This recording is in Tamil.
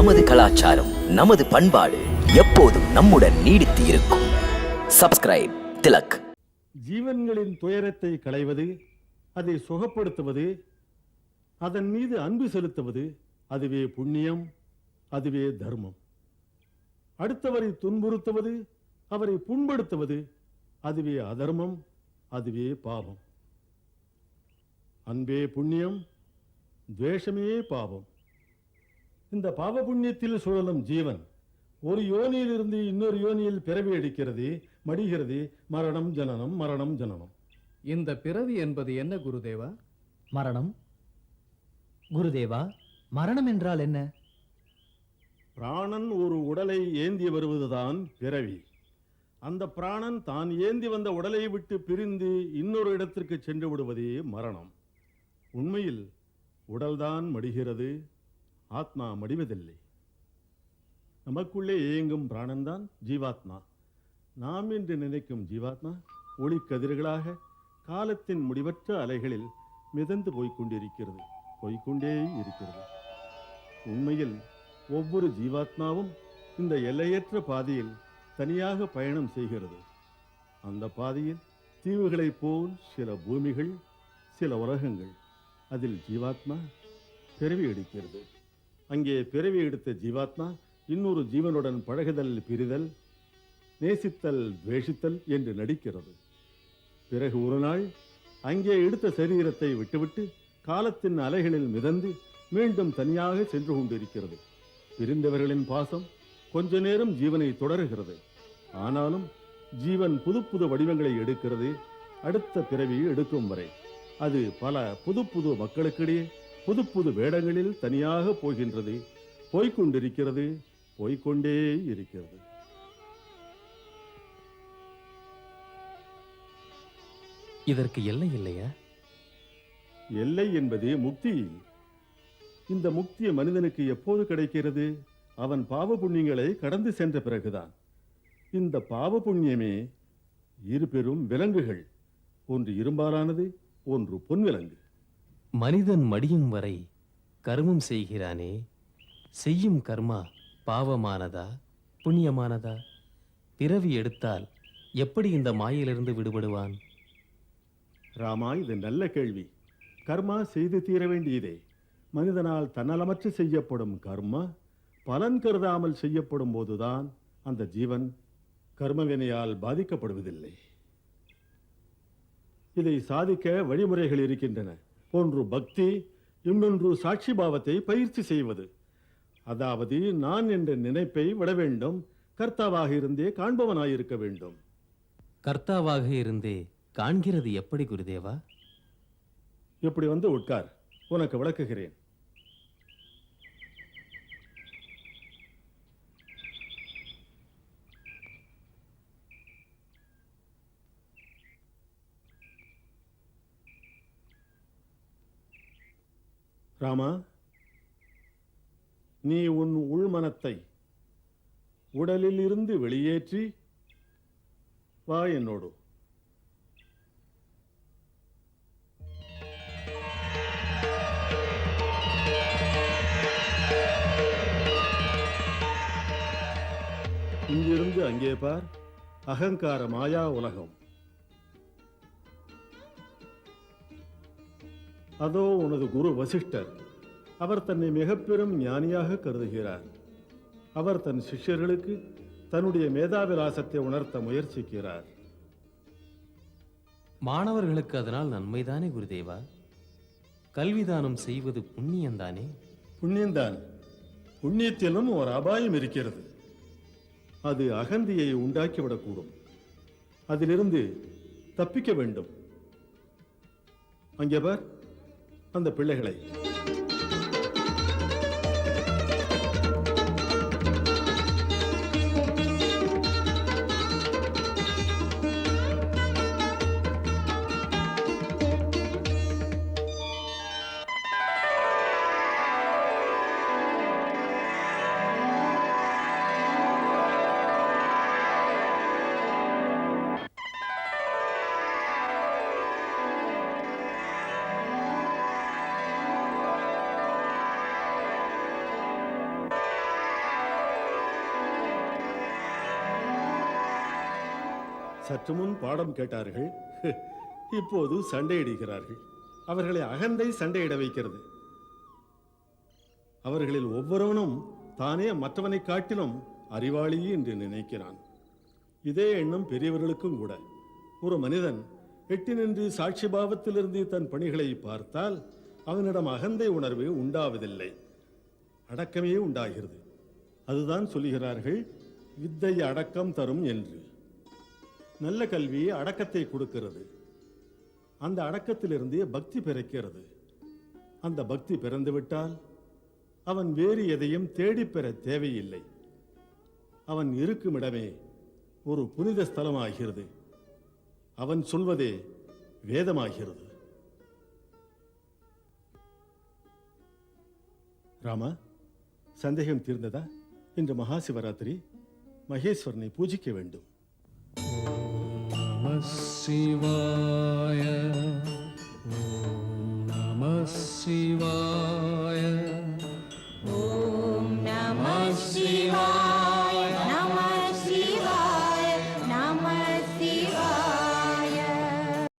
நமது கலாச்சாரம், நமது பண்பாடு எப்போதும் நம்முடன் நீடித்து இருக்கும். சப்ஸ்கிரைப் திலக். ஜீவன்களின் துயரத்தை களைவது, அதை சுகப்படுத்துவது, அதன் மீது அன்பு செலுத்துவது, அதுவே புண்ணியம், அதுவே தர்மம். அடுத்தவரை துன்புறுத்துவது, அவரை புண்படுத்துவது, அதுவே அதர்மம், அதுவே பாவம். அன்பே புண்ணியம், துவேஷமே பாவம். இந்த பாவ புண்ணியத்தில் சுழலும் ஜீவன் ஒரு யோனியிலிருந்து இன்னொரு யோனியில் பிறவி எடுக்கிறது, மடிகிறது. மரணம் ஜனனம், மரணம் ஜனனம். இந்த பிறவி என்பது என்ன குருதேவா? மரணம். குருதேவா, மரணம் என்றால் என்ன? பிராணன் ஒரு உடலை ஏந்தி வருவதுதான் பிறவி. அந்த பிராணன் தான் ஏந்தி வந்த உடலை விட்டு பிரிந்து இன்னொரு இடத்திற்கு சென்று விடுவதே மரணம். உண்மையில் உடல்தான் மடிகிறது, ஆத்மா மடிவதில்லை. நமக்குள்ளே இயங்கும் பிராணன்தான் ஜீவாத்மா. நாம் என்று நினைக்கும் ஜீவாத்மா ஒளிக்கதிர்களாக காலத்தின் முடிவற்ற அலைகளில் மிதந்து போய்கொண்டிருக்கிறது, போய்கொண்டே இருக்கிறது. உண்மையில் ஒவ்வொரு ஜீவாத்மாவும் இந்த எல்லையற்ற பாதையில் தனியாக பயணம் செய்கிறது. அந்த பாதையில் தீவுகளைப் போல் சில பூமிகள், சில உலகங்கள். அதில் ஜீவாத்மா பிறவி எடுக்கிறது. அங்கே பிறவி எடுத்த ஜீவாத்மா இன்னொரு ஜீவனுடன் பழகுதல், பிரிதல், நேசித்தல், துவேஷித்தல் என்று நடிக்கிறது. பிறகு ஒரு நாள் அங்கே எடுத்த சரீரத்தை விட்டுவிட்டு காலத்தின் அலைகளில் மிதந்து மீண்டும் தனியாக சென்று கொண்டிருக்கிறது. பிரிந்தவர்களின் பாசம் கொஞ்ச நேரம் ஜீவனை தொடர்கிறது. ஆனாலும் ஜீவன் புது புது வடிவங்களை எடுக்கிறது. அடுத்த பிறவி எடுக்கும் வரை அது பல புது புது மக்களுக்கிடையே புது புது வேடங்களில் தனியாக போகின்றது, போய்கொண்டிருக்கிறது, போய்கொண்டே இருக்கிறது. இதற்கு எல்லை இல்லையா? எல்லை என்பது முக்தி. இந்த முக்தி மனிதனுக்கு எப்போது கிடைக்கிறது? அவன் பாவ புண்ணியங்களை கடந்து சென்ற பிறகுதான். இந்த பாவ புண்ணியமே இரு பெரும் விலங்குகள். ஒன்று இரும்பாலானது, ஒன்று பொன் விலங்கு. மனிதன் மடியும் வரை கர்மம் செய்கிறானே, செய்யும் கர்மா பாவமானதா புண்ணியமானதா? பிறவி எடுத்தால் எப்படி இந்த மாயிலிருந்து விடுபடுவான்? ராமா, இது நல்ல கேள்வி. கர்மா செய்து தீர வேண்டியதே. மனிதனால் தன்னலமற்று செய்யப்படும் கர்மா பலன் கருதாமல் செய்யப்படும் போதுதான் அந்த ஜீவன் கர்மவினையால் பாதிக்கப்படுவதில்லை. இதை சாதிக்க வழிமுறைகள் இருக்கின்றன. ஒன்று பக்தி, இன்னொன்று சாட்சி பாவத்தை பயிற்சி செய்வது. அதாவது நான் என்ற நினைப்பை விட வேண்டும், கர்த்தாவாக இருந்தே காண்பவனாயிருக்க வேண்டும். கர்த்தாவாக இருந்தே காண்கிறது எப்படி குருதேவா? இப்படி வந்து உட்கார், உனக்கு விளக்குகிறேன். ராமா, நீ உன் உள்மனத்தை உடலில் இருந்து வெளியேற்றி வா என்னோடு. இங்கிருந்து அங்கே பார், அகங்கார மாயா உலகம். அதோ உனது குரு வசிஷ்டர். அவர் தன்னை மிக பெரும் ஞானியாக கருதுகிறார். அவர் தன் சிஷ்யர்களுக்கு தன்னுடைய மேதாவிலாசத்தை உணர்த்த முயற்சிக்கிறார். மாணவர்களுக்கு அதனால் நன்மைதானே குருதேவா? கல்விதானம் செய்வது புண்ணியம்தானே? புண்ணியம்தான். புண்ணியத்திலும் ஒரு அபாயம் இருக்கிறது. அது அகந்தியை உண்டாக்கிவிடக்கூடும். அதிலிருந்து தப்பிக்க வேண்டும். அங்கே பார் அந்த பிள்ளைகளை. சற்று முன் பாடம் கேட்டார்கள், இப்போது சண்டையிடுகிறார்கள். அவர்களை அகந்தை சண்டையிட வைக்கிறது. அவர்களில் ஒவ்வொருவனும் தானே மற்றவனை காட்டிலும் அறிவாளி என்று நினைக்கிறான். இதே எண்ணம் பெரியவர்களுக்கும் கூட. ஒரு மனிதன் எட்டி நின்று சாட்சி பாவத்திலிருந்து தன் பணிகளை பார்த்தால் அவனிடம் அகந்தை உணர்வு உண்டாவதில்லை, அடக்கமே உண்டாகிறது. அதுதான் சொல்லுகிறார்கள், வித்தை அடக்கம் தரும் என்று. நல்ல கல்வி அடக்கத்தை கொடுக்கிறது. அந்த அடக்கத்திலிருந்து பக்தி பிறக்கிறது. அந்த பக்தி பிறந்துவிட்டால் அவன் வேறு எதையும் தேடிப்பெற தேவையில்லை. அவன் இருக்கும் இடமே ஒரு புனித ஸ்தலமாகிறது. அவன் சொல்வதே வேதமாகிறது. ராமா, சந்தேகம் தீர்ந்ததா? இன்று மகா சிவராத்திரி, மகேஸ்வரனை பூஜிக்க வேண்டும். நம சிவாய, ஓம் நம சிவாய.